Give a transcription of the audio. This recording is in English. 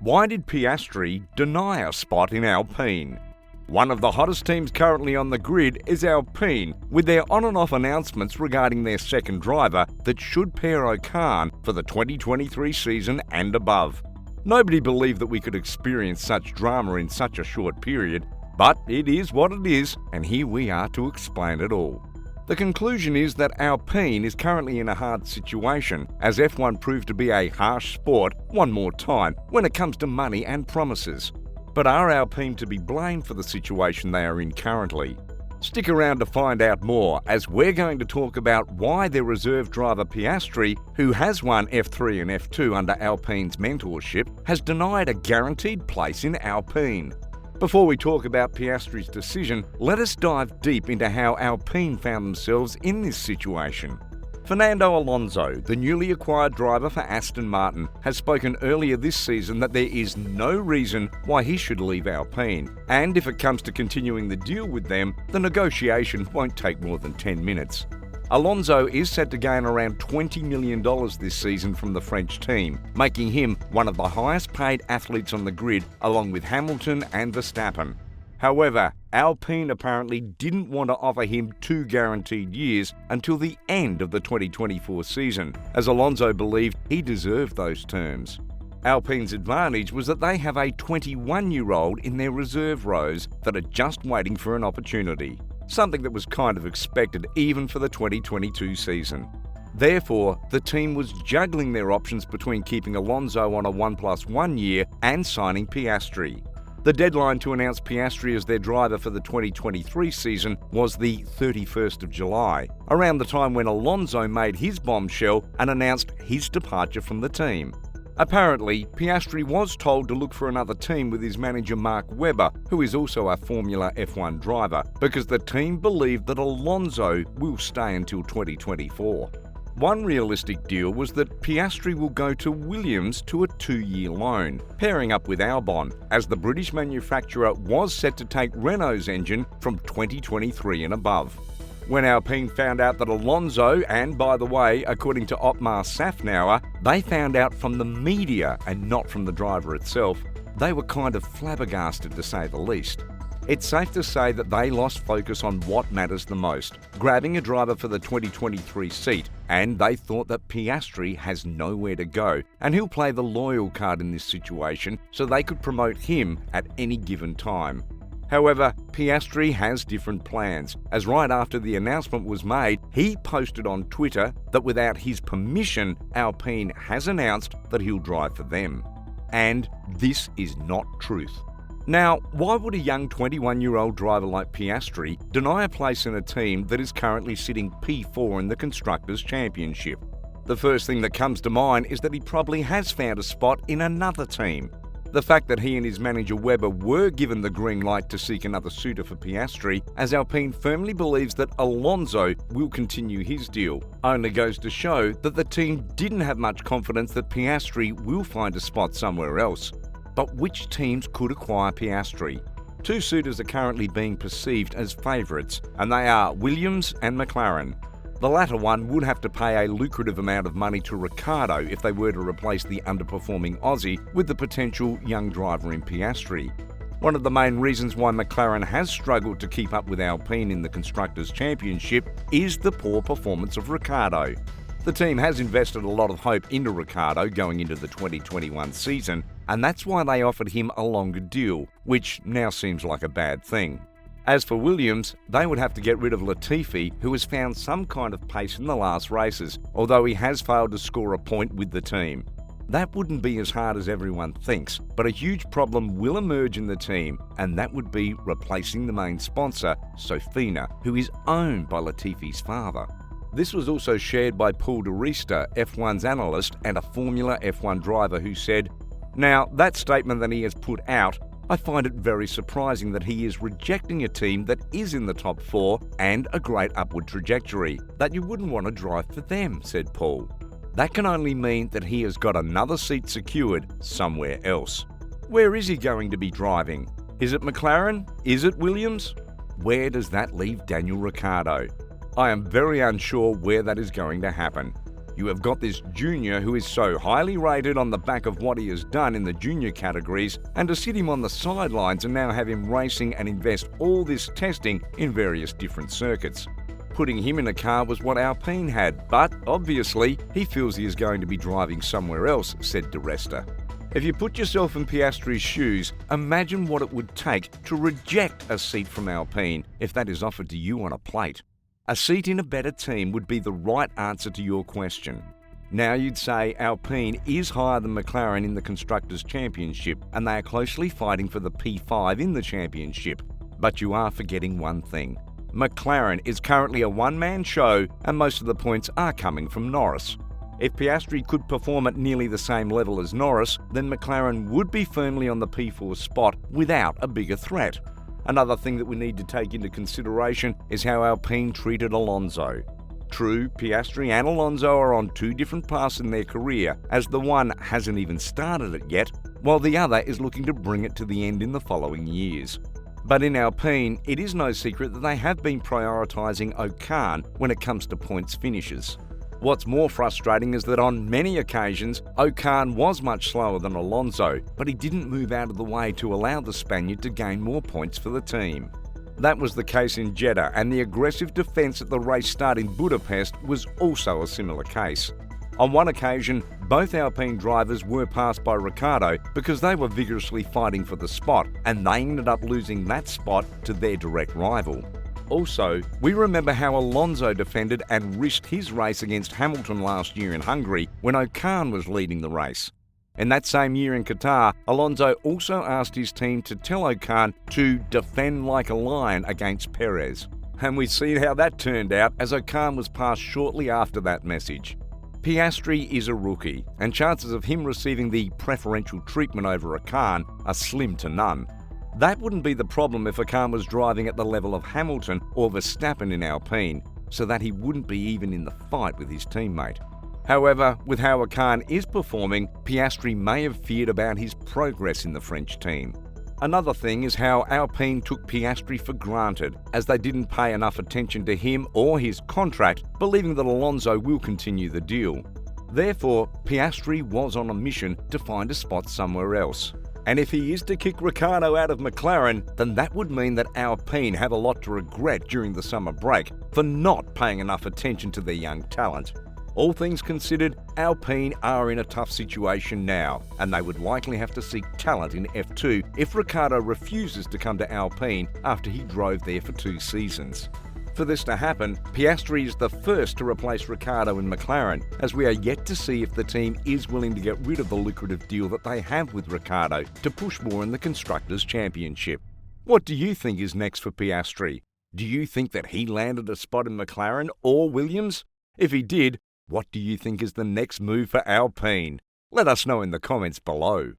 Why did Piastri deny a spot in Alpine? One of the hottest teams currently on the grid is Alpine, with their on and off announcements regarding their second driver that should pair Ocon for the 2023 season and above. Nobody believed that we could experience such drama in such a short period, but it is what it is, and here we are to explain it all. The conclusion is that Alpine is currently in a hard situation, as F1 proved to be a harsh sport one more time when it comes to money and promises. But are Alpine to be blamed for the situation they are in currently? Stick around to find out more, as we're going to talk about why their reserve driver Piastri, who has won F3 and F2 under Alpine's mentorship, has denied a guaranteed place in Alpine. Before we talk about Piastri's decision, let us dive deep into how Alpine found themselves in this situation. Fernando Alonso, the newly acquired driver for Aston Martin, has spoken earlier this season that there is no reason why he should leave Alpine, and if it comes to continuing the deal with them, the negotiation won't take more than 10 minutes. Alonso is set to gain around $20 million this season from the French team, making him one of the highest paid athletes on the grid, along with Hamilton and Verstappen. However, Alpine apparently didn't want to offer him 2 guaranteed years until the end of the 2024 season, as Alonso believed he deserved those terms. Alpine's advantage was that they have a 21-year-old in their reserve rows that are just waiting for an opportunity, something that was kind of expected even for the 2022 season. Therefore, the team was juggling their options between keeping Alonso on a 1+1 year and signing Piastri. The deadline to announce Piastri as their driver for the 2023 season was the 31st of July, around the time when Alonso made his bombshell and announced his departure from the team. Apparently, Piastri was told to look for another team with his manager Mark Webber, who is also a Formula F1 driver, because the team believed that Alonso will stay until 2024. One realistic deal was that Piastri will go to Williams to a 2-year loan, pairing up with Albon, as the British manufacturer was set to take Renault's engine from 2023 and above. When Alpine found out that Alonso, and by the way, according to Otmar Safnauer, they found out from the media and not from the driver itself, they were kind of flabbergasted to say the least. It's safe to say that they lost focus on what matters the most, grabbing a driver for the 2023 seat, and they thought that Piastri has nowhere to go, and he'll play the loyal card in this situation so they could promote him at any given time. However, Piastri has different plans, as right after the announcement was made, he posted on Twitter that without his permission, Alpine has announced that he'll drive for them. And this is not truth. Now, why would a young 21-year-old driver like Piastri deny a place in a team that is currently sitting P4 in the Constructors' Championship? The first thing that comes to mind is that he probably has found a spot in another team. The fact that he and his manager Webber were given the green light to seek another suitor for Piastri, as Alpine firmly believes that Alonso will continue his deal, only goes to show that the team didn't have much confidence that Piastri will find a spot somewhere else. But which teams could acquire Piastri? 2 suitors are currently being perceived as favourites, and they are Williams and McLaren. The latter one would have to pay a lucrative amount of money to Ricciardo if they were to replace the underperforming Aussie with the potential young driver in Piastri. One of the main reasons why McLaren has struggled to keep up with Alpine in the Constructors' Championship is the poor performance of Ricciardo. The team has invested a lot of hope into Ricciardo going into the 2021 season, and that's why they offered him a longer deal, which now seems like a bad thing. As for Williams, they would have to get rid of Latifi, who has found some kind of pace in the last races, although he has failed to score a point with the team. That wouldn't be as hard as everyone thinks, but a huge problem will emerge in the team, and that would be replacing the main sponsor, Sofina, who is owned by Latifi's father. This was also shared by Paul de Riester, F1's analyst and a Formula F1 driver, who said, "Now, that statement that he has put out, I find it very surprising that he is rejecting a team that is in the top 4 and a great upward trajectory, that you wouldn't want to drive for them," said Paul. That can only mean that he has got another seat secured somewhere else. Where is he going to be driving? Is it McLaren? Is it Williams? Where does that leave Daniel Ricciardo? I am very unsure where that is going to happen. You have got this junior who is so highly rated on the back of what he has done in the junior categories, and to sit him on the sidelines and now have him racing and invest all this testing in various different circuits. Putting him in a car was what Alpine had, but obviously he feels he is going to be driving somewhere else, said Di Resta. If you put yourself in Piastri's shoes, imagine what it would take to reject a seat from Alpine if that is offered to you on a plate. A seat in a better team would be the right answer to your question. Now you'd say Alpine is higher than McLaren in the Constructors' Championship, and they are closely fighting for the P5 in the championship. But you are forgetting one thing. McLaren is currently a one-man show, and most of the points are coming from Norris. If Piastri could perform at nearly the same level as Norris, then McLaren would be firmly on the P4 spot without a bigger threat. Another thing that we need to take into consideration is how Alpine treated Alonso. True, Piastri and Alonso are on two different paths in their career, as the one hasn't even started it yet, while the other is looking to bring it to the end in the following years. But in Alpine, it is no secret that they have been prioritising Ocon when it comes to points finishes. What's more frustrating is that on many occasions, Ocon was much slower than Alonso, but he didn't move out of the way to allow the Spaniard to gain more points for the team. That was the case in Jeddah, and the aggressive defence at the race start in Budapest was also a similar case. On one occasion, both Alpine drivers were passed by Ricciardo because they were vigorously fighting for the spot, and they ended up losing that spot to their direct rival. Also, we remember how Alonso defended and risked his race against Hamilton last year in Hungary when Ocon was leading the race. In that same year in Qatar, Alonso also asked his team to tell Ocon to defend like a lion against Perez. And we see how that turned out as Ocon was passed shortly after that message. Piastri is a rookie, and chances of him receiving the preferential treatment over Ocon are slim to none. That wouldn't be the problem if Ocon was driving at the level of Hamilton or Verstappen in Alpine, so that he wouldn't be even in the fight with his teammate. However, with how Ocon is performing, Piastri may have feared about his progress in the French team. Another thing is how Alpine took Piastri for granted, as they didn't pay enough attention to him or his contract, believing that Alonso will continue the deal. Therefore, Piastri was on a mission to find a spot somewhere else. And if he is to kick Ricciardo out of McLaren, then that would mean that Alpine have a lot to regret during the summer break for not paying enough attention to their young talent. All things considered, Alpine are in a tough situation now, and they would likely have to seek talent in F2 if Ricciardo refuses to come to Alpine after he drove there for 2 seasons. For this to happen, Piastri is the first to replace Ricciardo in McLaren, as we are yet to see if the team is willing to get rid of the lucrative deal that they have with Ricciardo to push more in the Constructors' Championship. What do you think is next for Piastri? Do you think that he landed a spot in McLaren or Williams? If he did, what do you think is the next move for Alpine? Let us know in the comments below.